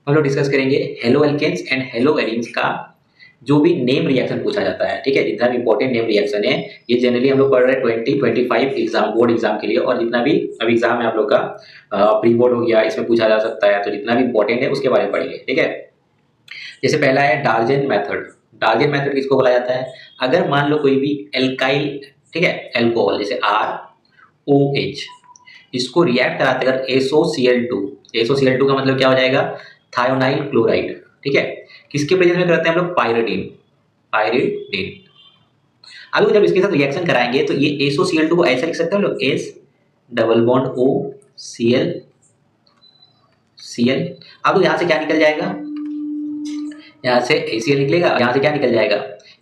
हम लोग डिस्कस करेंगे haloalkanes and haloarenes का जो भी नेम रिएक्शन पूछा जाता है, ठीक है। जितना भी इंपॉर्टेंट नेम रिएक्शन है ये जनरली हम लोग पढ़ रहे हैं 2025 एग्जाम बोर्ड एग्जाम के लिए, और जितना भी अभी एग्जाम है आप लोग का प्री बोर्ड हो गया, इसमें पूछा जा सकता है, तो जितना भी इंपॉर्टेंट है उसके बारे में पढ़ेंगे, ठीक है। जैसे पहला है डार्जन मेथड। डार्जन मेथड किसको बोला जाता है? अगर मान लो कोई भी एल्काइल, ठीक है, एल्कोहल जैसे ROH, इसको रिएक्ट कराते अगर SOCl2, SOCl2 का मतलब क्या हो जाएगा? थायोनाइल क्लोराइड, ठीक है। किसके प्रेजेंस में करते हैं हम लोग? Pyridine, pyridine. अब जब इसके साथ रिएक्शन कराएंगे तो ये SOCl2 को ऐसा लिख सकते हैं हम लोग, S double bond O Cl Cl। अब यहाँ से क्या निकल जाएगा? यहाँ से ACl निकलेगा, यहाँ से क्या निकल जाएगा?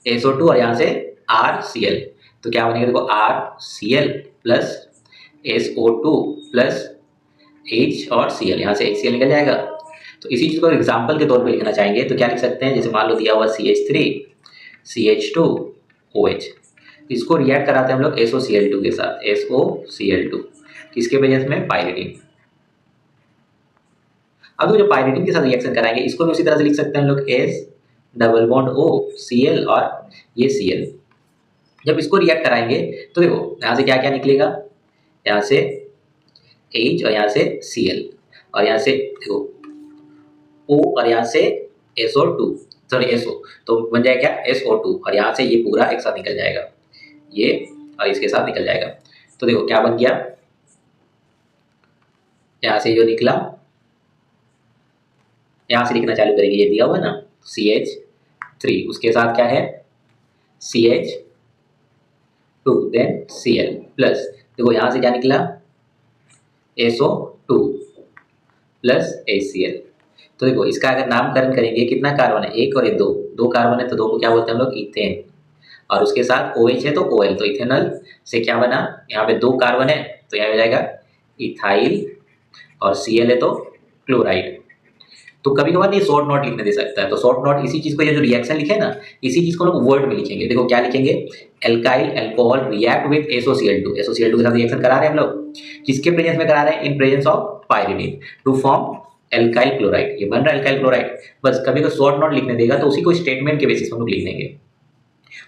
SO2, और यहाँ से RCl। तो क्या बनेगा देखो, RCl plus SO2 plus H और Cl, यहाँ से HCl निकल जाएगा। तो इसी चीज को एग्जाम्पल के तौर पे लिखना चाहेंगे तो क्या लिख सकते हैं? जैसे मान लो दिया हुआ CH3 CH2 OH, इसको रिएक्ट कराते हैं हम लोग SOCl2 के साथ, SOCl2 किसके प्रेजेंस में? पायरिडीन। अब जो पायरिडीन के साथ रिएक्शन कराएंगे इसको भी उसी तरह से लिख सकते हैं हम लोग, S double bond O Cl और ये Cl। जब इसको रिएक्ट कराएंगे तो देखो यहाँ से क्या क्या निकलेगा? यहाँ से H और यहाँ से Cl, और यहाँ से देखो O और यहाँ से SO2, सॉरी SO, तो बन जाएगा क्या? SO2, और यहाँ से ये पूरा एक साथ निकल जाएगा, ये और इसके साथ निकल जाएगा। तो देखो क्या बन गया, यहाँ से जो निकला, यहाँ से लिखना चालू करेंगे, ये दिया हुआ ना CH3, उसके साथ क्या है? CH2 देन Cl प्लस, देखो यहाँ से क्या निकला? SO2 plus HCl। तो देखो इसका अगर नामकरण करेंगे, कितना कार्बन है? एक और एक, दो कार्बन है, तो दो को क्या बोलते हैं हम लोग? इथेन। और उसके साथ OH है तो OL, तो इथेनॉल से क्या बना? यहाँ पे दो कार्बन है तो यहाँ हो जाएगा इथाइल, और Cl है तो क्लोराइड। तो कभी कभार नहीं शॉर्ट नोट लिखने दे सकता है, तो शॉर्ट नोट इसी चीज को, ये जो रिएक्शन लिखे ना, इसी चीज को लोग वर्ड में लिखेंगे। देखो क्या लिखेंगे? Alkyl alcohol react with SOCl2, SOCl2 के साथ रिएक्शन करा रहे हैं हम लोग, किसके प्रेजेंस में करा रहे हैं? In presence of pyridine to form alkyl chloride. ये बन रहा है एल्काइल क्लोराइड। बस कभी कोई शॉर्ट नोट लिखने देगा तो उसी को स्टेटमेंट के बेसिस पर हम लोग लिख देंगे।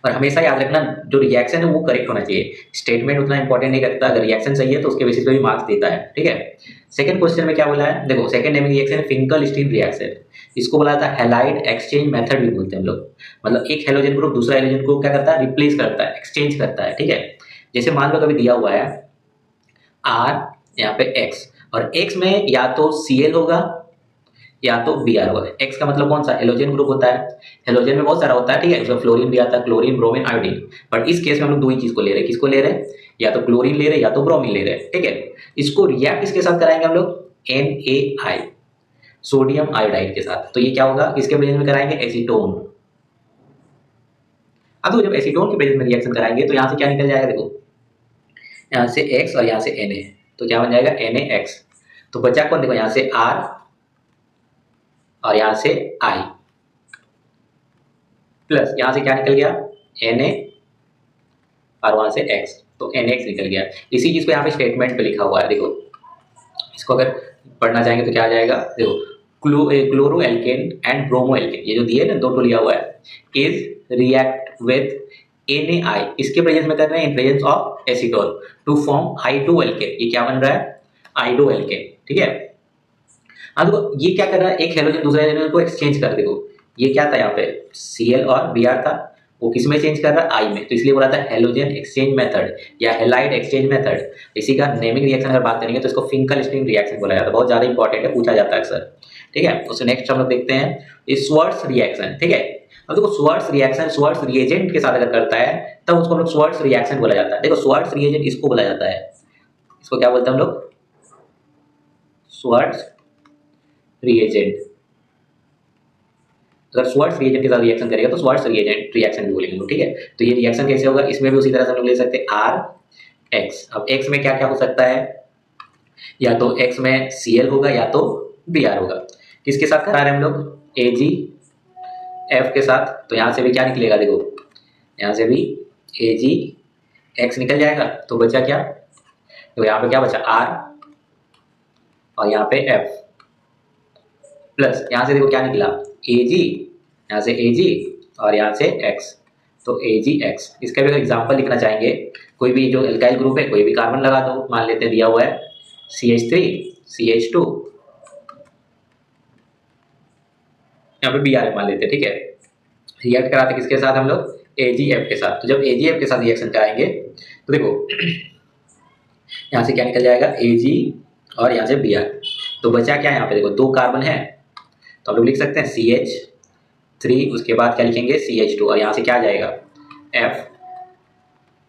और हमेशा याद रखना जो रिएक्शन है वो करेक्ट होना चाहिए, स्टेटमेंट उतना इंपॉर्टेंट नहीं रखता। अगर रिएक्शन सही है तो उसके बेसिस पे भी मार्क्स देता है, ठीक है। सेकंड क्वेश्चन में क्या बोला है? देखो सेकंड नेमिंग रिएक्शन है फिंकल-स्टीन रिएक्शन। इसको बोला जाता है हैलाइड एक्सचेंज मेथड भी बोलते हैं हम लोग। मतलब एक हेलोजन ग्रुप दूसरा हेलोजन ग्रुप क्या करता है? रिप्लेस करता है, एक्सचेंज करता है, ठीक है। जैसे मान लो कभी दिया हुआ है R, यहाँ पे X, और X में या तो Cl होगा या तो Br होगा। X का मतलब कौन सा? हेलोजन ग्रुप होता है। हेलोजन में बहुत सारा होता है, ठीक है, उसमें फ्लोरीन भी आता है, क्लोरीन, ब्रोमीन, आयोडीन। बट इस केस में हम लोग दो ही चीज को ले रहे हैं। किसको ले रहे हैं? या तो क्लोरीन ले रहे हैं या तो ब्रोमीन ले रहे हैं, ठीक है। इसको रिएक्ट इसके साथ कराएंगे हम लोग NaI, सोडियम आयोडाइड के साथ। तो ये क्या होगा? किसके प्रेजेंस में कराएंगे? एसीटोन। अब तो जब एसीटोन के प्रेजेंस में रिएक्शन कराएंगे तो यहाँ से क्या निकल जाएगा? देखो यहाँ से X और यहाँ से Na, तो क्या बन जाएगा? NaX। तो बचा कौन? देखो यहाँ से R और यहाँ से I, प्लस यहाँ से क्या निकल गया? Na, और वहां से X, तो NX निकल गया। इसी चीज को यहाँ पे स्टेटमेंट पे लिखा हुआ है। देखो इसको अगर पढ़ना चाहेंगे तो क्या आ जाएगा? देखो chloro alkane and bromo alkane, ये जो दिए ना, दो तो लिया हुआ है, इज रिएक्ट विद NaI, इसके प्रेजेंस में कर रहे हैं in presence of acetone to form I2 alkane. ये क्या बन रहा है? I2 एल्केन, ठीक है। अब देखो ये क्या कर रहा है? एक हेलोजन दूसरे हेलोजन को एक्सचेंज कर, देखो ये क्या था? यहाँ पे Cl और Br था, वो किस में चेंज कर रहा है? I में। तो इसलिए बोला था हेलोजन एक्सचेंज मेथड या हेलाइड एक्सचेंज मेथड। इसी का नेमिंग रिएक्शन अगर बात करेंगे तो इसको फिंकल-स्टीन रिएक्शन बोला जाता है। बहुत ज्यादा इंपॉर्टेंट है, पूछा जाता है अक्सर, ठीक है। उससे नेक्स्ट हम लोग देखते हैं स्वर्ट्ज रिएक्शन, ठीक है। अब देखो स्वर्ट्ज रिएक्शन स्वर्ट्ज रिएजेंट के साथ अगर करता है तब उसको हम लोग स्वर्ट्ज रिएक्शन बोला जाता है। देखो स्वर्ट्ज रिएजेंट इसको बोला जाता है, इसको क्या बोलते हैं हम लोग? स्वर्ट्ज रिएजेंट। अगर स्वर्ट्ज रिएजेंट के साथ रिएक्शन करेगा तो स्वर्ट्ज रिएजेंट रिएक्शन भी बोलेंगे, ठीक है। तो ये रिएक्शन कैसे होगा? इसमें भी उसी तरह से हम लोग ले सकते हैं RX। अब X में क्या क्या हो सकता है? या तो X में Cl होगा या तो Br होगा। किसके साथ करा रहे हैं हम लोग? AgF के साथ। तो यहाँ से भी क्या निकलेगा? देखो यहाँ से भी AgX निकल जाएगा, तो बचा क्या? तो यहाँ पे क्या बचा? R और यहाँ पे F, प्लस यहाँ से देखो क्या निकला Ag, यहाँ से Ag और यहाँ से X, तो AgX। इसका भी अगर एग्जाम्पल लिखना चाहेंगे, कोई भी जो एल्काइल ग्रुप है कोई भी कार्बन लगा दो, मान लेते हैं दिया हुआ है CH3 CH2, यहाँ पे Br मान लेते हैं, ठीक है। रिएक्ट कराते किसके साथ हम लोग AgF के साथ। तो जब AgF के साथ रिएक्शन कराएंगे तो देखो यहाँ से क्या निकल जाएगा Ag और यहाँ से Br, तो बचा क्या यहाँ पे देखो 2 कार्बन है, तो हम लोग लिख सकते हैं CH3, उसके बाद क्या लिखेंगे CH2 और यहाँ से क्या आ जाएगा F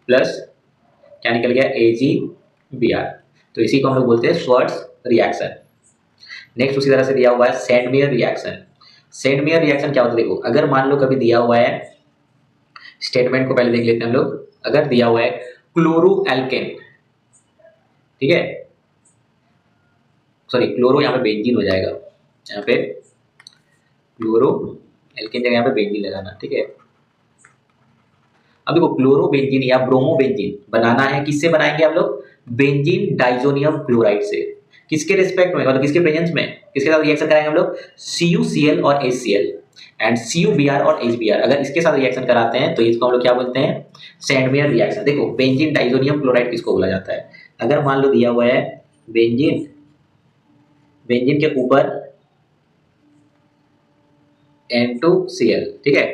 प्लस क्या निकल गया AgBr। तो इसी को हम लोग बोलते हैं श्वार्ट्ज रिएक्शन। नेक्स्ट उसी तरह से दिया हुआ है सैंडमेयर रिएक्शन। सैंडमेयर रिएक्शन क्या होता है देखो, अगर मान लो कभी दिया हुआ है, स्टेटमेंट को पहले देख लेते हैं हम लोग। अगर दिया हुआ है क्लोरोएल्केन, ठीक है, सॉरी क्लोरो यहाँ पे बेंजीन हो जाएगा, यहाँ पे क्लोरोएल्केन जगह यहाँ पे बेंजीन लगाना, ठीक है। अब देखो क्लोरो बेंजीन या ब्रोमो बेंजीन बनाना है, किससे बनाएंगे हम लोग, बेंजीन डाइजोनियम क्लोराइड से। किसके रिस्पेक्ट में, मतलब किसके प्रेजेंस में, किसके साथ रिएक्शन कराएंगे हम लोग, CuCl और HCl एंड CuBr और HBr। अगर इसके साथ रिएक्शन कराते हैं तो इसको हम लोग क्या बोलते हैं, सैंडमेयर रिएक्शन। देखो बेंजीन डाइजोनियम क्लोराइड किसको बोला जाता है, अगर मान लो दिया हुआ है बेंजीन, बेंजीन के ऊपर N2Cl, ठीक है,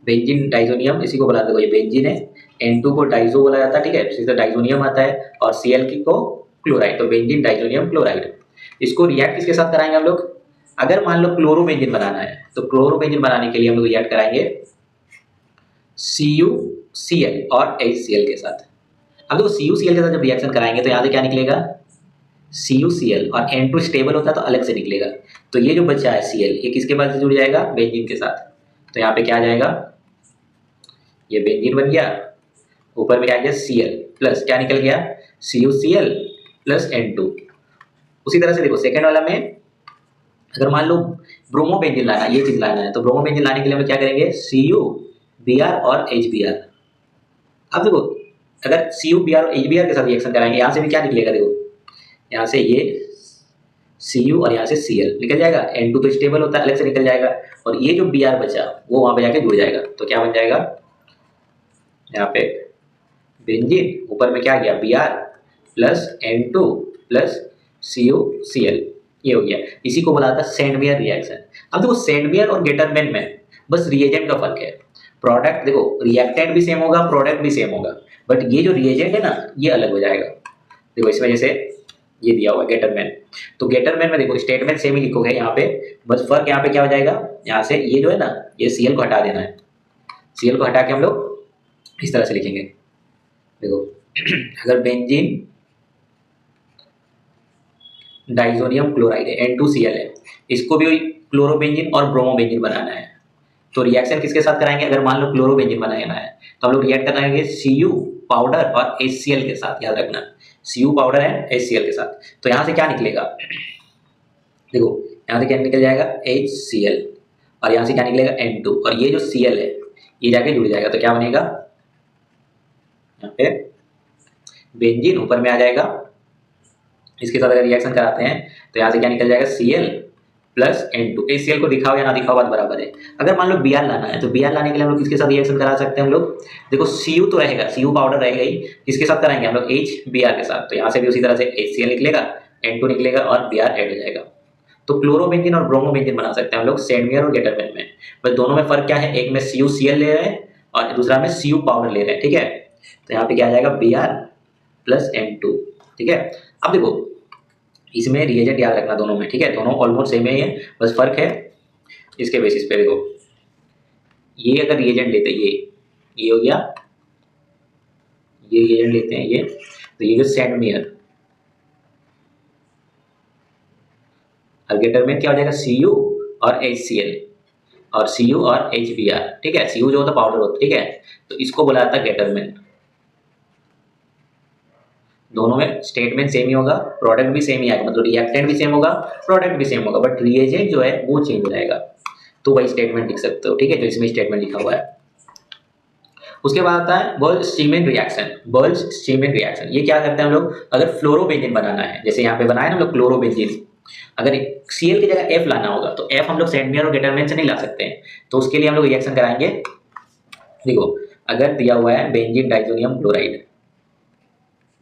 बेंजीन डाइजोनियम इसी को बोला जाता है, ये बेंजीन है, N2 को डाइजो बोला जाता है, ठीक है, इससे डाइजोनियम आता है और Cl की को क्लोराइड, तो बेंजीन डाइजोनियम क्लोराइड। इसको रिएक्ट किसके साथ कराएंगे हम लोग, अगर मान लो क्लोरोबेंजीन बनाना है तो क्लोरोबेंजीन बनाने के लिए हम लोग रिएक्ट कराएंगे CuCl और HCl के साथ। अब देखो CuCl के साथ जब रिएक्शन कराएंगे तो यहाँ से क्या निकलेगा CuCl और N2 स्टेबल होता है तो अलग से निकलेगा, तो ये जो बचा है Cl ये किसके बाद से जुड़ जाएगा, बेंजीन के साथ। तो यहाँ पे क्या आ जाएगा, ये बेंजीन बन गया, ऊपर में क्या आ गया Cl प्लस क्या निकल गया CuCl प्लस N2। उसी तरह से देखो सेकेंड वाला में अगर मान लो ब्रोमोबेंजीन लाना, ये चीज लाना है, तो ब्रोमोबेंजीन लाने के लिए हम क्या करेंगे CuBr और HBr। अब देखो अगर CuBr और HBr के साथ रिएक्शन कराएंगे, यहाँ से भी क्या निकलेगा, देखो यहाँ से ये Cu और यहाँ से Cl निकल जाएगा, N2 तो स्टेबल होता है अलग से निकल जाएगा, और ये जो Br बचा वो वहां पे जाके जुड़ जाएगा, तो क्या बन जाएगा यहाँ पे बेंजीन, ऊपर में क्या गया Br plus N2 plus CuCl, ये हो गया। इसी को बोला था सैंडमेयर रिएक्शन। अब देखो सैंडमेयर और गेटरमैन में बस रिएजेंट का फर्क है, प्रोडक्ट देखो रिएक्टेंट भी सेम होगा प्रोडक्ट भी सेम होगा, बट ये जो रिएजेंट है ना ये अलग हो जाएगा। देखो इस वजह से ये दिया हुआ गेटरमैन, तो गेटरमैन में देखो स्टेटमेंट सेम ही लिखोगे यहाँ पे, बस फर्क यहाँ पे क्या हो जाएगा, यहाँ से ये जो है ना ये Cl को हटा देना है, Cl को हटा के हम लोग इस तरह से लिखेंगे। देखो अगर बेंजीन डाइजोनियम क्लोराइड है N2Cl है, इसको भी क्लोरोबेंजीन और ब्रोमोबेंजीन बनाना है, तो रिएक्शन किसके साथ कराएंगे, अगर मान लो क्लोरोबेंजीन बनाना है तो हम लोग रिएक्ट कराएंगे Cu पाउडर और HCl के साथ, याद रखना Cu पाउडर है HCl के साथ। तो यहाँ से क्या निकलेगा, देखो यहाँ से क्या निकल जाएगा HCl और यहाँ से क्या निकलेगा N2, और ये जो Cl है ये जाके जुड़ जाएगा, तो क्या बनेगा यहाँ पे बेंजीन ऊपर में आ जाएगा, इसके साथ अगर रिएक्शन कराते हैं तो यहाँ से क्या निकल जाएगा Cl प्लस N2। HCl को दिखाओ या ना दिखाओ बात बराबर है। अगर मान लो Br लाना है तो Br लाने के लिए हम लोग किसके साथ रिएक्शन करा सकते हैं हम लोग, देखो Cu तो रहेगा, Cu पाउडर रहेगा ही, किसके साथ कराएंगे हम लोग HBr के साथ, तो यहाँ से भी उसी तरह से HCl निकलेगा N2 निकलेगा और Br ऐड हो जाएगा। तो क्लोरोबेंजीन और ब्रोमोबेंजीन बना सकते हैं हम लोग सैंडमेयर और गेटरमैन में, बस दोनों में फर्क क्या है, एक में CuCl ले रहे हैं और दूसरा में Cu पाउडर ले रहे हैं, ठीक है। तो यहाँ पे क्या आ जाएगा Br प्लस N2, ठीक है। अब देखो इसमें रिएजेंट याद रखना दोनों में, ठीक है, दोनों ऑलमोस्ट सेम ही है, बस फर्क है इसके बेसिस पे। देखो ये अगर रिएजेंट लेते हैं ये हो गया, ये रिएजेंट लेते हैं ये, तो ये जो सैंडमेयर और गेटरमैन क्या हो जाएगा Cu और HCl और Cu और HBr, ठीक है, Cu जो होता है पाउडर होता है, ठीक है, तो इसको बोला जाता है गेटरमैन। दोनों में स्टेटमेंट सेम ही होगा, प्रोडक्ट भी सेम ही आएगा, मतलब रिएक्टेंट भी सेम होगा प्रोडक्ट भी सेम होगा, बट रिएजेंट जो है वो चेंज हो जाएगा, तो वही स्टेटमेंट लिख सकते हो, ठीक है, जो इसमें स्टेटमेंट लिखा हुआ है। उसके बाद आता है बर्नस्टीन रिएक्शन। बर्नस्टीन रिएक्शन ये क्या करते हैं हम लोग, अगर फ्लोरोबेंजीन बनाना है, जैसे यहाँ पे बनाया ना हम लोग क्लोरोबेंजीन, अगर Cl की जगह F लाना होगा तो F हम लोग सेंट मियर और गेटरमैन से नहीं ला सकते हैं, तो उसके लिए हम लोग रिएक्शन कराएंगे। देखो अगर दिया हुआ है बेंजीन डाइजोनियम क्लोराइड,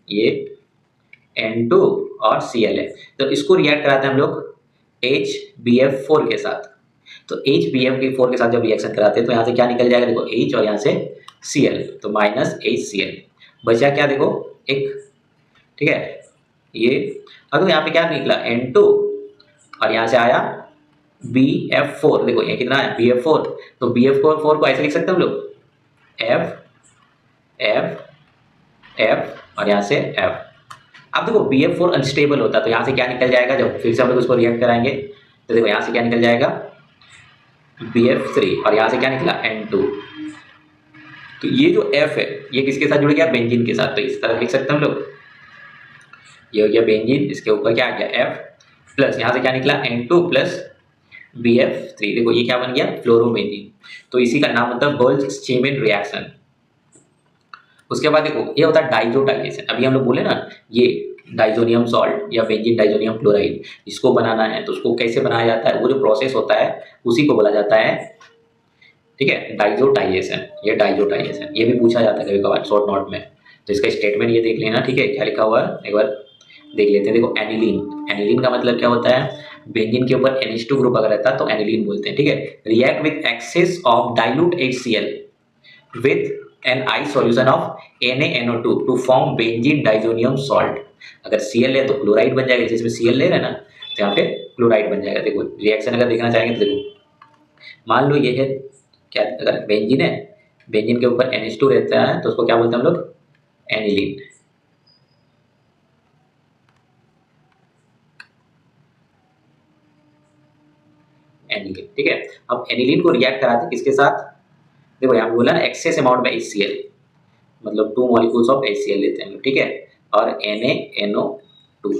ये N2 और Cl है, तो इसको रिएक्ट कराते हैं हम लोग HBF4 के साथ। तो HBF4 के साथ जब रिएक्शन कराते हैं तो यहाँ से क्या निकल जाएगा, देखो H और यहाँ से Cl, तो माइनस HCl, बचा क्या देखो एक, ठीक है। ये अब यहाँ पे क्या निकला N2 और यहाँ से आया BF4, देखो ये कितना है BF4, तो BF4 को ऐसे लिख सकते हैं हम लोग F F F और यहाँ से F। अब देखो BF4 अनस्टेबल होता है, तो यहाँ से क्या निकल जाएगा, जब फिर से हम लोग उसको रिएक्ट कराएंगे तो देखो यहाँ से क्या निकल जाएगा BF3 और यहाँ से क्या निकला N2। तो ये जो F है ये किसके साथ जुड़ गया, बेंजीन के साथ, तो इस तरह लिख सकते हैं हम लोग, ये हो गया बेंजीन, इसके ऊपर क्या आ गया F प्लस यहाँ से क्या निकला N2 प्लस BF3, देखो ये क्या बन गया फ्लोरोबेंजीन। तो इसी का नाम होता है बोल्ट्ज-स्टीमिन रिएक्शन। उसके बाद देखो ये होता है डाइजोटाइजेशन। अभी हम लोग बोले ना ये डाइजोनियम सॉल्ट या बेंजीन डाइजोनियम क्लोराइड, इसको बनाना है तो उसको कैसे बनाया जाता है, वो जो प्रोसेस होता है उसी को बोला जाता है, ठीक है, डाइजोटाइजेशन। ये डाइजोटाइजेशन ये भी पूछा जाता है कभी कभार शॉर्ट नोट में, तो इसका स्टेटमेंट ये देख लेना, ठीक है, क्या लिखा हुआ है एक बार देख लेते हैं। देखो एनिलीन, एनिलीन का मतलब क्या होता है, बेंजीन के ऊपर NH2 ग्रुप अगर रहता है तो एनिलीन बोलते हैं, ठीक है। React with excess of dilute HCl with N I solution of NaNO2 to form benzene diazonium salt. अगर Cl है तो क्लोराइड बन जाएगा, जिसमें Cl ले रहे हैं ना तो यहाँ पे क्लोराइड बन जाएगा। देखो रिएक्शन अगर देखना चाहेंगे तो देखो मान लो ये है क्या, अगर बेंजीन है, बेंजीन के ऊपर NH2 रहता है तो उसको क्या बोलते हैं हम लोग, एनिलीन। एनिलीन, ठीक है। अब एनिलीन को रिएक्ट कराते हैं किसके साथ, देखो यहाँ बोला ना एक्सेस अमाउंट में HCl, मतलब 2 मॉलिक्यूल्स ऑफ HCl लेते हैं, ठीक है, और NaNO2।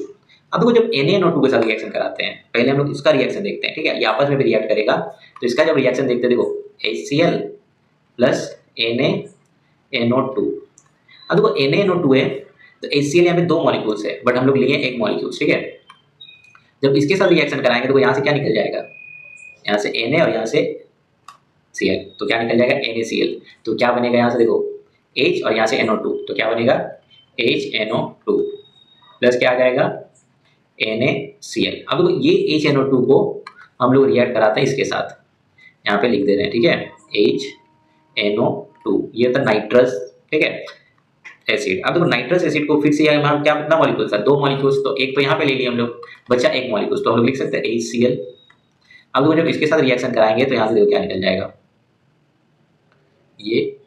अब देखो जब NaNO2 के साथ रिएक्शन कराते हैं, पहले हम लोग इसका रिएक्शन देखते हैं, ठीक है, ये आपस में भी रिएक्ट करेगा, तो इसका जब रिएक्शन देखते हैं देखो HCl प्लस NaNO2। अब देखो NaNO2 है तो HCl यहाँ पे 2 मॉलिक्यूल्स है, बट हम लोग लिए 1 मॉलिक्यूल्स, ठीक है। जब इसके साथ रिएक्शन कराएंगे तो यहाँ से क्या निकल जाएगा, यहाँ से Na और यहाँ से Cl, तो क्या निकल जाएगा NaCl। तो क्या बनेगा यहाँ से देखो H और यहाँ से NO2, तो क्या बनेगा HNO2 प्लस क्या आ जाएगा NaCl। अब देखो ये HNO2 को हम लोग रिएक्ट कराते हैं इसके साथ, यहाँ पे लिख दे रहे हैं, ठीक है, HNO2 ये होता है नाइट्रस, ठीक है, एसिड। अब देखो नाइट्रस एसिड को फिर से यहाँ क्या कितना मॉलिक्यूल था, 2 मॉलिक्यूल्स, तो एक तो यहाँ पे ले लिए हम लोग, बचा 1 मॉलिक्यूल, तो हम लोग लिख सकते हैं HCl। अब देखो जब इसके साथ रिएक्शन कराएंगे तो यहाँ से देखो क्या निकल जाएगा, ये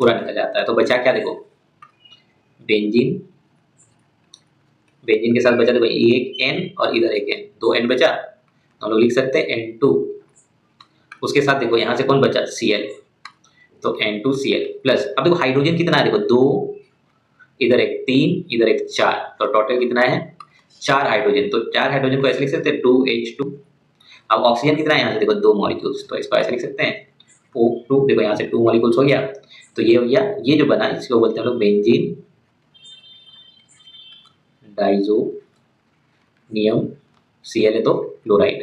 पूरा निकल जाता है। तो बचा क्या देखो बेंजीन, बेंजीन के साथ बचा देखो एक N और इधर एक N, 2 N बचा, तो हम लोग लिख सकते हैं N2। उसके साथ देखो यहाँ से कौन बचा Cl, तो N2Cl प्लस, अब देखो हाइड्रोजन कितना है, देखो 2, इधर एक 3, इधर एक 4, तो टोटल कितना है 4 हाइड्रोजन, तो 4 हाइड्रोजन को ऐसे लिख सकते हैं 2H2। अब ऑक्सीजन कितना है यहाँ से देखो 2 मॉलिक्यूल्स, तो इसको ऐसे लिख सकते हैं O2, देखो यहाँ से 2 मॉलिक्यूल्स हो गया, तो ये हो गया, ये जो बना इसको बोलते हैं हम लोग बेंजीन डाइजोनियम, Cl है तो क्लोराइड।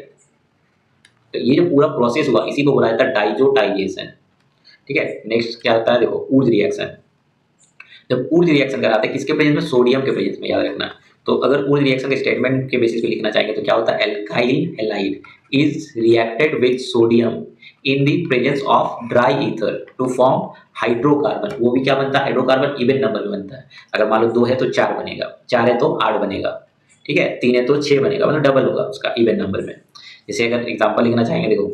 तो ये जो पूरा प्रोसेस हुआ इसी को बोला जाता है डाइजोटाइजेशन, ठीक है। नेक्स्ट क्या होता है देखो ऊर्ज रिएक्शन। जब ऊर्ज रिएक्शन कराते हैं किसके प्रेजेंस में, सोडियम के प्रेजेंस में, याद रखना। तो अगर ऊर्ज रिएक्शन के स्टेटमेंट के बेसिस पे लिखना चाहेंगे तो क्या होता है, alkyl halide is reacted with sodium in the presence of dry ether to form hydrocarbon. वो भी क्या बनता है, हाइड्रोकार्बन इवन नंबर में बनता है। अगर मान लो 2 है तो 4 बनेगा, 4 है तो 8 बनेगा, ठीक है, 3 है तो 6 बनेगा, मतलब डबल होगा उसका इवन नंबर में। जैसे अगर एग्जाम्पल लिखना चाहेंगे देखो,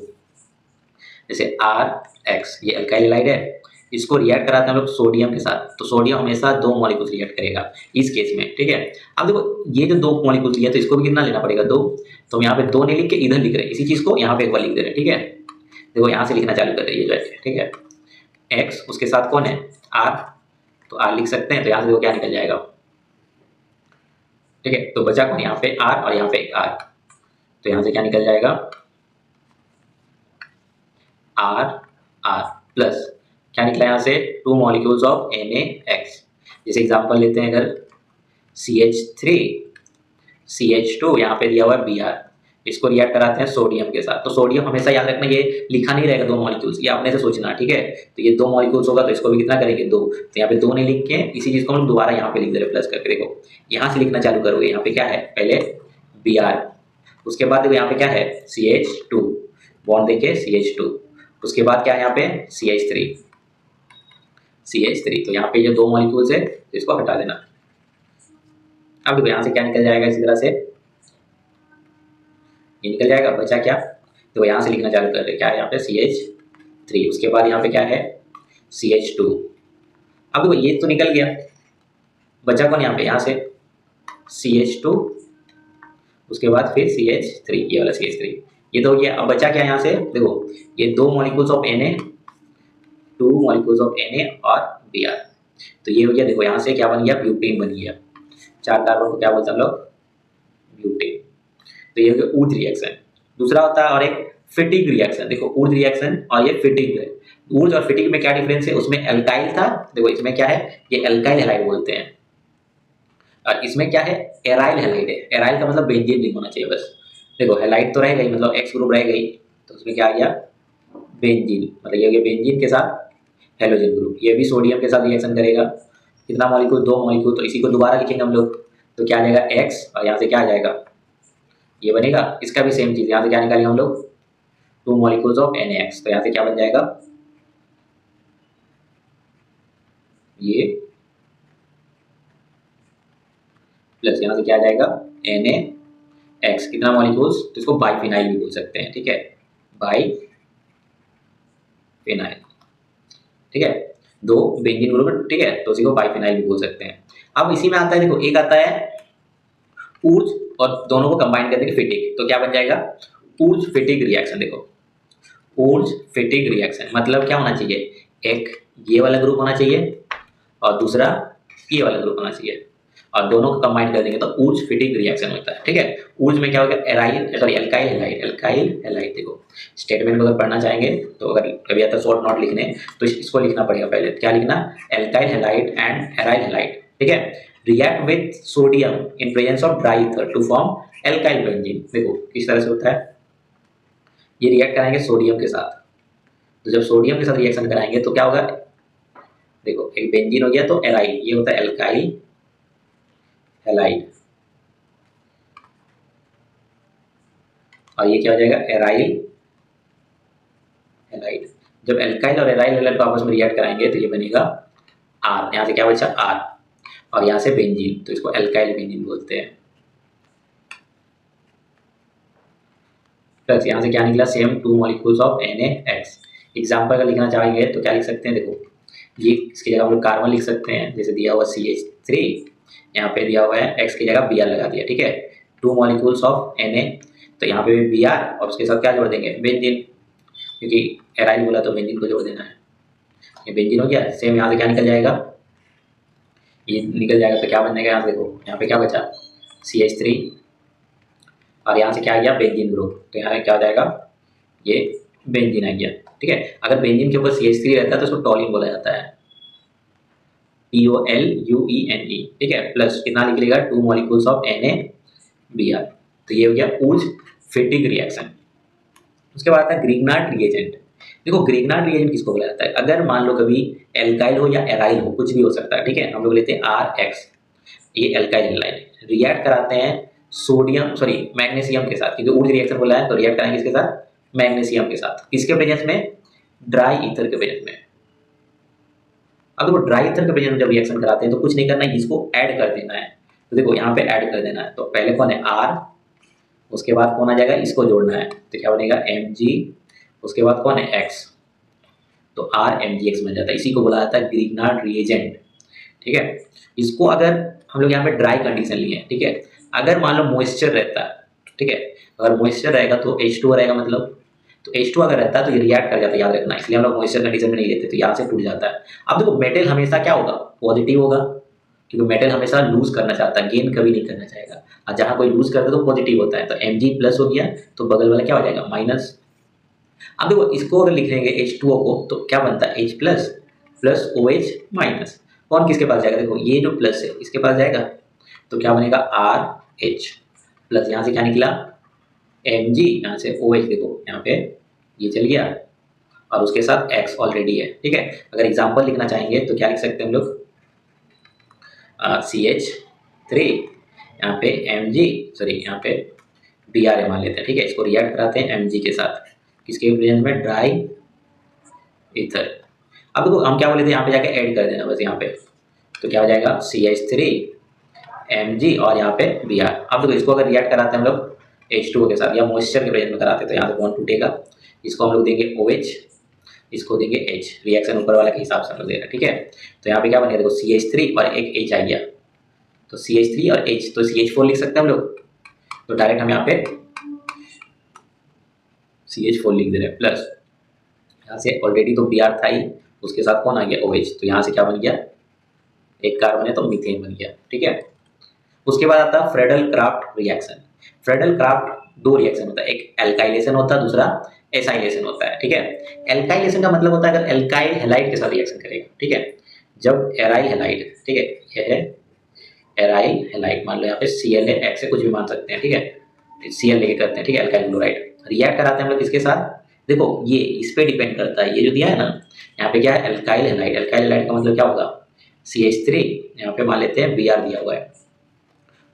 जैसे RX ये अल्काइल हैलाइड है, इसको रिएक्ट कराते हैं हम लोग सोडियम के साथ, तो सोडियम हमेशा 2 मॉलिक्यूल्स रिएक्ट करेगा इस केस में, ठीक है। अब देखो ये जो 2 मॉलिक्यूल्स लिया तो इसको भी कितना लेना पड़ेगा 2, तो हम यहाँ पे 2 नहीं लिख के इधर लिख रहे हैं, इसी चीज को यहाँ पे एक बार लिख दे रहे हैं, ठीक है। देखो यहाँ से लिखना चालू कर रहे हैं ये, ठीक है, X उसके साथ कौन है R, तो R लिख सकते हैं, तो यहाँ से देखो क्या निकल जाएगा, ठीक है। तो बचा कौन यहाँ पे R और यहाँ पे एक R, तो यहाँ से क्या निकल जाएगा R प्लस क्या निकला यहाँ से 2 मॉलिक्यूल्स ऑफ NaX। जैसे एग्जांपल लेते हैं अगर CH3 CH2, यहाँ पे दिया हुआ है Br, इसको रिएक्ट कराते हैं सोडियम के साथ। तो सोडियम हमेशा याद रखना, ये लिखा नहीं रहेगा 2 मॉलिक्यूल्स, ये अपने से सोचना, ठीक है। तो ये 2 मॉलिक्यूल्स होगा तो इसको भी कितना करेंगे 2, तो यहाँ पे 2 नहीं लिख के इसी चीज को हम दोबारा यहाँ पे लिख दे रहे प्लस करके। देखो यहाँ से लिखना चालू करोगे, यहाँ पे क्या है पहले Br, उसके बाद देखो यहाँ पे क्या है CH2, बॉन्ड देखिए CH2, उसके बाद क्या है यहाँ पे CH3, तो यहाँ पे जो 2 मॉलिक्यूल्स है तो इसको हटा देना। अब देखो यहाँ से क्या निकल जाएगा, इसी तरह से ये निकल जाएगा, बचा क्या, तो यहाँ से लिखना चालू कर रहे क्या है यहाँ पे CH3, उसके बाद यहाँ पे क्या है CH2। अब देखो ये तो निकल गया, बचा कौन यहाँ पे, यहाँ से CH2, उसके बाद फिर CH3, ये वाला CH3, ये तो हो गया। अब बचा क्या यहाँ से, देखो ये 2 molecules of Na, 2 molecules of Na और Br, तो ये हो गया। देखो यहाँ से क्या बन गया, ब्यूटेन बन गया, 4 कार्बन को क्या बोलते हैं हम लोग, ब्यूटेन। तो ये हो गया ऊर्ज रिएक्शन। दूसरा होता है और एक फिटिग रिएक्शन। देखो ऊर्ज रिएक्शन और ये फिटिग है। ऊर्ज और फिटिग में क्या डिफरेंस है, उसमें एल्काइल था, देखो इसमें क्या है, ये एल्काइल हैलाइड बोलते हैं, और इसमें क्या है एराइल हैलाइड है। एराइल का मतलब बेंजीन रिंग होना चाहिए बस। देखो हैलाइड तो रह गई, मतलब एक्स ग्रुप रह गई, तो उसमें क्या आ गया बेंजीन, मतलब ये हो गया बेंजीन के साथ हेलोजन ग्रुप। ये भी सोडियम के साथ रिएक्शन करेगा, कितना मॉलिक्यूल, 2 मॉलिक्यूल, तो इसी को दोबारा लिखेंगे हम लोग, तो क्या आ जाएगा एक्स, और यहाँ से क्या आ जाएगा ये बनेगा। इसका भी सेम चीज, यहाँ से क्या निकालेंगे हम लोग 2 मॉलिक्यूल्स ऑफ NaX, तो यहाँ से क्या बन जाएगा ये, प्लस यहाँ से क्या आ जाएगा NaX, कितना मॉलिक्यूल्स, तो इसको बाइफिनाइल भी बोल सकते हैं, ठीक है, बाइफिनाइल, ठीक है, 2 बेंजीन ग्रुप, ठीक है, तो इसी को बाइफिनाइल भी बोल सकते हैं। अब इसी में आता है, देखो एक आता है ऊर्ज और दोनों को कंबाइन कर देंगे फिटिग, तो क्या बन जाएगा ऊर्ज फिटिग रिएक्शन। देखो ऊर्ज फिटिग रिएक्शन मतलब क्या होना चाहिए, एक ये वाला ग्रुप होना चाहिए और दूसरा ये वाला ग्रुप होना चाहिए, और दोनों को कंबाइन कर देंगे तो ऊर्ज फिटिग रिएक्शन होता है, ठीक है। ऊर्ज में क्या होगा aryl, sorry alkyl halide, alkyl halide. देखो स्टेटमेंट को अगर पढ़ना चाहेंगे तो अगर कभी आता शॉर्ट नोट लिखने, तो इसको लिखना पड़ेगा पहले, क्या लिखना alkyl halide and aryl halide, ठीक है, react with sodium in presence of dry ether to form alkyl benzene. देखो किस तरह से होता है, ये रिएक्ट कराएंगे सोडियम के साथ, तो जब सोडियम के साथ रिएक्शन कराएंगे तो क्या होगा, देखो एक बेंजीन हो गया तो एराइल, ये होता है एल्काइल हैलाइड, और ये क्या हो जाएगा एराइल हैलाइड। जब एल्काइल और एराइल हैलाइड को आपस में रिएक्ट कराएंगे तो ये बनेगा R, यहाँ से क्या बचा R, और यहाँ से बेंजीन, तो इसको एल्काइल बेंजीन बोलते हैं। प्लस यहाँ से क्या निकला same 2 molecules of NaX। Example का लिखना चाहेंगे तो क्या लिख सकते हैं, देखो ये इसकी जगह हम लोग कार्बन लिख सकते हैं, जैसे दिया हुआ CH3, यहाँ पे दिया हुआ है X की जगह Br लगा दिया, ठीक है, 2 मॉलिक्यूल्स ऑफ Na, तो यहाँ पे भी Br और उसके साथ क्या जोड़ देंगे बेंजीन, क्योंकि एराइल बोला तो बेंजीन को जोड़ देना है, ये बेंजीन हो गया। सेम यहाँ से क्या निकल जाएगा, ये निकल जाएगा, तो क्या बन जाएगा, यहाँ देखो यहाँ पे क्या बचा CH3, और यहाँ से क्या आ गया बेंजीन ग्रुप, तो यहाँ क्या हो जाएगा ये बेंजीन आ गया, ठीक है। अगर बेंजीन के ऊपर CH3 रहता है तो उसको टॉलिन बोला जाता है, TOLUENE, ठीक है, प्लस कितना निकलेगा 2 मॉलिक्यूल्स ऑफ NaBr, तो ये हो गया ऊर्ज फिटिग रिएक्शन। उसके बाद आता है ग्रिग्नार्ड रिएजेंट। देखो ग्रिग्नार्ड रिएजेंट किसको बोला जाता है, अगर मान लो कभी एल्काइल हो या एराइल हो, कुछ भी हो सकता है, ठीक है, हम लोग लेते हैं RX, ये एल्काइल हैलाइड, रिएक्ट कराते हैं सोडियम सॉरी मैग्नीशियम के साथ, क्योंकि ऊर्ज रिएक्शन बोला है तो रिएक्ट कराएंगे इसके साथ मैग्नीशियम के साथ, किसके प्रेजेंस में, ड्राई ईथर के प्रेजेंस में। अब देखो ड्राई ईथर के प्रेजेंस में जब रिएक्शन कराते हैं तो कुछ नहीं करना है, इसको ऐड कर देना है, तो देखो यहाँ पे ऐड कर देना है, तो पहले कौन है R, उसके बाद कौन आ जाएगा, इसको जोड़ना है, तो क्या बनेगा Mg, उसके बाद कौन है X, तो RMgX बन जाता है, इसी को बोला जाता है ग्रिग्नार्ड रिएजेंट, ठीक है। इसको अगर हम लोग यहाँ पे ड्राई कंडीशन लिए, ठीक है, अगर मान लो मॉइस्चर रहता है, ठीक है, अगर मॉइस्चर रहेगा तो H2 रहेगा, मतलब तो H2 अगर रहता है तो ये रिएक्ट कर जाता है, याद रखना, इसलिए हम लोग मॉइस्चर कंडीशन में नहीं लेते, तो यहाँ से टूट जाता है। अब देखो मेटल हमेशा क्या होगा, पॉजिटिव होगा, क्योंकि मेटल हमेशा लूज करना चाहता है, गेन कभी नहीं करना चाहेगा, और जहाँ कोई लूज करता है तो पॉजिटिव होता है, तो Mg प्लस हो गया तो बगल वाला क्या हो जाएगा माइनस। अब देखो इसको अगर लिख लेंगे H2O को तो क्या बनता है H plus plus OH minus, कौन किसके पास जाएगा, देखो ये जो प्लस है इसके पास जाएगा, तो क्या बनेगा RH, प्लस यहाँ से क्या निकला Mg, यहाँ से OH, देखो यहाँ पे ये चल गया और उसके साथ X ऑलरेडी है, ठीक है। अगर एग्जाम्पल लिखना चाहेंगे तो क्या लिख सकते हैं हम लोग, CH3, यहाँ पे Mg, सॉरी यहाँ पे Br मान लेते हैं, ठीक है। इसको रिएक्ट कराते हैं Mg के साथ, किसके प्रेजेंस में, ड्राई ईथर। अब देखो हम क्या बोले थे, यहाँ पे जाके ऐड कर देना बस यहाँ पे, तो क्या हो जाएगा CH3 Mg और यहाँ पे Br। अब देखो इसको अगर रिएक्ट कराते हैं हम लोग H2O के साथ या मॉइस्चर के प्रेजेंस में कराते हैं तो यहाँ से बॉन्ड टूटेगा, इसको हम लोग देंगे OH, इसको देंगे H, रिएक्शन ऊपर वाला के हिसाब से हम लोग देगा, ठीक है। तो यहाँ पे क्या बनेगा, देखो CH3 और एक H आ गया, तो CH3 और H, तो CH4 लिख सकते हैं हम लोग, तो डायरेक्ट हम यहाँ पे CH4 लिख दे रहे हैं, प्लस यहाँ से ऑलरेडी तो Br था ही, उसके साथ कौन आ गया OH, तो यहाँ से क्या बन गया, एक कार्बन है तो मीथेन बन गया, ठीक है। उसके बाद आता है Friedel craft reaction. Friedel craft दो रिएक्शन होता है, एक एल्काइलेशन होता है, दूसरा एसाइलेशन होता है, ठीक है। एल्काइलेशन का मतलब होता है अगर एल्काइल हैलाइड के साथ रिएक्शन करेगा, ठीक है। जब एराइल हैलाइड, ठीक है, यह है एराइल हैलाइड, मान लो यहाँ पे Cl है, X से कुछ भी मान सकते हैं, ठीक है, Cl लेके करते हैं, ठीक है, एल्काइल क्लोराइड रिएक्ट कराते हैं हम लोग किसके साथ, देखो ये इस पे डिपेंड करता है, ये जो दिया है ना यहाँ पे क्या है, एल्काइल हैलाइड। एल्काइल हैलाइड का मतलब क्या होगा, CH3, यहाँ पे मान लेते हैं Br दिया हुआ है,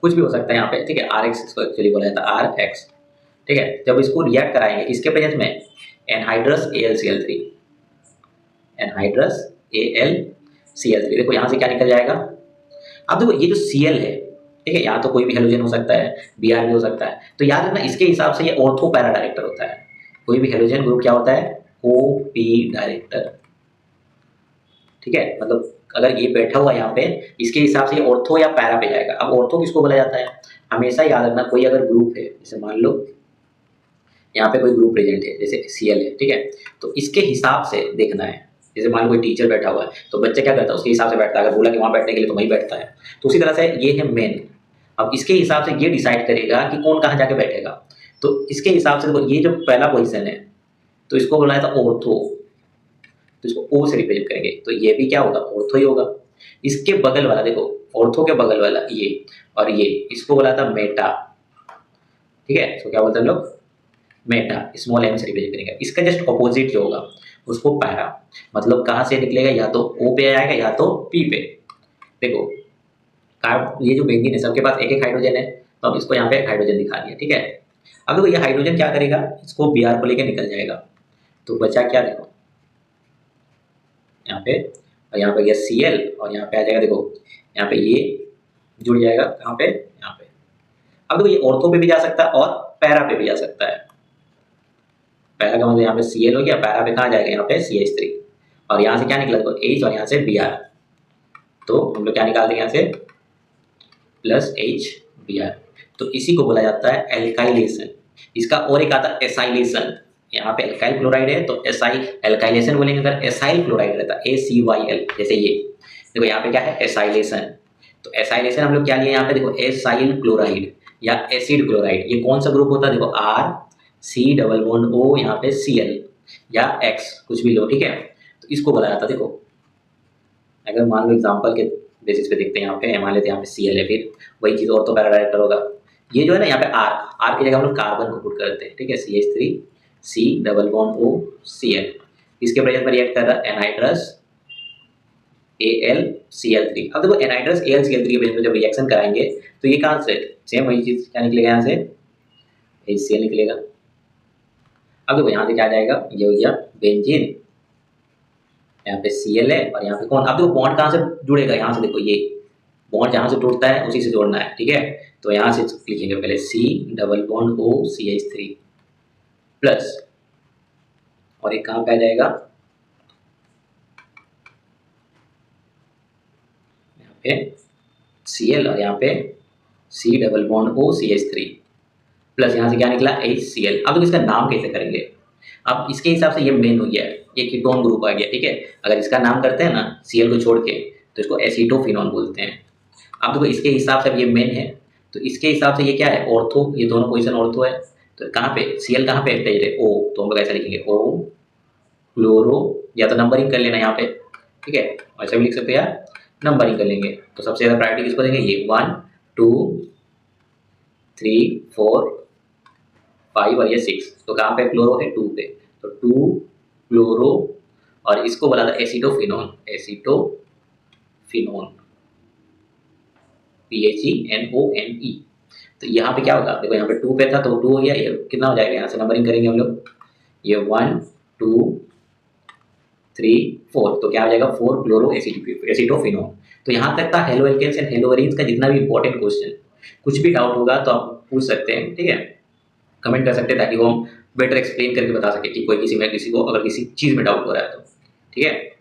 कुछ भी हो सकता है यहाँ पे, ठीक है, RX इसको एक्चुअली बोला जाता है, RX, ठीक है। जब इसको रिएक्ट कराएंगे किसके प्रेजेंस में, एनहाइड्रस AlCl3, एनहाइड्रस AlCl3, देखो यहाँ से क्या निकल जाएगा। अब देखो ये जो Cl है, ठीक है, यहाँ तो कोई भी हेलोजन हो सकता है, Br भी हो सकता है, तो याद रखना इसके हिसाब से ये ऑर्थो पैरा डायरेक्टर होता है। कोई भी हेलोजन ग्रुप क्या होता है, OP डायरेक्टर, ठीक है। मतलब अगर ये बैठा हुआ यहाँ पे, इसके हिसाब से ऑर्थो या पैरा पे जाएगा। अब ऑर्थो किसको बोला जाता है, हमेशा याद रखना, कोई अगर ग्रुप है, जैसे मान लो यहाँ पे कोई ग्रुप प्रेजेंट है, जैसे Cl है, ठीक है, तो इसके हिसाब से देखना है। जैसे मान लो कोई टीचर बैठा हुआ है तो बच्चा क्या करता है, उसके हिसाब से बैठता है, अगर बोला कि वहाँ बैठने के लिए तो वहीं बैठता है। तो उसी तरह से ये है मेन, अब इसके हिसाब से ये डिसाइड करेगा कि कौन कहाँ जाके बैठेगा। तो इसके हिसाब से देखो ये जो पहला पोजिशन है तो इसको बोला था ऑर्थो, तो इसको O से रिप्रेजेंट करेंगे, तो ये भी क्या होगा, ऑर्थो ही होगा। इसके बगल वाला देखो, ऑर्थो के बगल वाला ये और ये, इसको बोला था मेटा, ठीक है, इसको क्या बोलते हैं हम लोग, मेटा, स्मॉल m से रिप्रेजेंट करेंगे। इसका जस्ट ऑपोजिट जो होगा उसको पैरा, मतलब कहाँ से निकलेगा, या तो O पे आएगा या तो P पे। देखो ये जो बेंजीन है सबके पास एक एक हाइड्रोजन है, तो अब इसको यहाँ पे एक हाइड्रोजन दिखा दिया, ठीक है। अब देखो ये हाइड्रोजन क्या करेगा, इसको Br को लेके निकल जाएगा, तो बचा क्या, देखो यहाँ पे, और यहाँ पे गया Cl और यहाँ पे आ जाएगा, देखो यहाँ पे ये जुड़ जाएगा, कहाँ पे, यहाँ पे। अब देखो ये ऑर्थो पे भी जा सकता है और पैरा पे भी जा सकता है। पैरा का मतलब यहाँ पे Cl हो गया, पैरा पे कहाँ जाएगा, यहाँ पे CH3, और यहाँ से क्या निकला, देखो H और यहाँ से Br, तो हम लोग क्या निकाल देंगे यहाँ से प्लस H Br, तो इसी को बोला जाता है एल्काइलेशन। इसका और एक आता है एसाइलेशन, यहाँ पे एल्काइल क्लोराइड है तो एसाइल एल्काइलेशन बोलेंगे, अगर एसाइल क्लोराइड रहता है ACYL, जैसे ये देखो यहाँ पे क्या है एसाइलेशन, तो एसाइलेशन हम लोग क्या लिए यहाँ पे, देखो एसाइल क्लोराइड या एसिड क्लोराइड, ये कौन सा ग्रुप होता है, देखो RC डबल बॉन्ड O, यहाँ पे Cl या X कुछ भी लो, ठीक है, तो इसको बोला जाता है। देखो अगर मान लो एग्जाम्पल के बेसिस पे देखते हैं, यहाँ पे मान लेते हैं यहाँ पे Cl है, फिर वही चीज़ और तो पैरा डायरेक्टर होगा, ये जो है ना यहाँ पे R की जगह हम लोग कार्बन को पुट करते हैं, ठीक है, CH3 C double bond O Cl, इसके प्रेजेंस में रिएक्ट कर रहा है एनहाइड्रस AlCl3। अब देखो एनहाइड्रस AlCl3 के प्रेजेंस में जब रिएक्शन कराएंगे तो ये कहाँ से, सेम वही चीज़ क्या निकलेगा, यहाँ से HCl निकलेगा। अब देखो यहाँ से क्या आ जाएगा, ये हो गया बेंजीन, यहाँ पे Cl है और यहाँ पे कौन, अब देखो बॉन्ड कहाँ से जुड़ेगा, यहाँ से देखो ये बॉन्ड जहाँ से टूटता है उसी से जोड़ना है, ठीक है। तो यहाँ से लिखेंगे पहले C double bond O CH3 plus, और एक कहाँ पे आ जाएगा, यहाँ पे Cl और यहाँ पे C double bond O CH3 plus, यहाँ से क्या निकला HCl। अब तो इसका नाम कैसे करेंगे, अब इसके हिसाब से ये मेन हो गया, ये कीटोन ग्रुप आ गया, ठीक है। अगर इसका नाम करते हैं ना Cl को छोड़ के तो इसको एसीटोफिनॉन बोलते हैं। अब देखो इसके हिसाब से अब ये मेन है, तो इसके हिसाब से ये क्या है, ऑर्थो, ये दोनों पोजीशन ऑर्थो है, तो कहाँ पे Cl कहाँ पे अटैच है, O, तो हम लोग ऐसा लिखेंगे O क्लोरो, या तो नंबरिंग कर लेना यहाँ पे, ठीक है, ऐसा भी लिख सकते हैं यार, नंबरिंग कर लेंगे। तो सबसे ज़्यादा प्रायोरिटी किसको देंगे, ये 1 2 3 4 5 और ये 6। तो कहाँ पे क्लोरो है? 2 पे। तो 2 क्लोरो और इसको बोला था एसिटोफिनोन, एसिटोफिनोन PHENONE। तो यहाँ पे क्या होगा? देखो यहाँ पे 2 पे था तो 2 हो गया, ये कितना हो जाएगा? यहाँ से नंबरिंग करेंगे हम लोग, ये 1 2 3 4, तो क्या हो जाएगा? 4 क्लोरो एसिटोफिनोन। तो यहाँ तक था haloalkanes and haloarenes का जितना भी इंपॉर्टेंट क्वेश्चन। कुछ भी डाउट होगा तो आप पूछ सकते हैं, ठीक है, कमेंट कर सकते हैं, ताकि वो हम बेटर एक्सप्लेन करके बता सके कि कोई किसी को अगर किसी चीज़ में डाउट हो रहा है तो, ठीक है।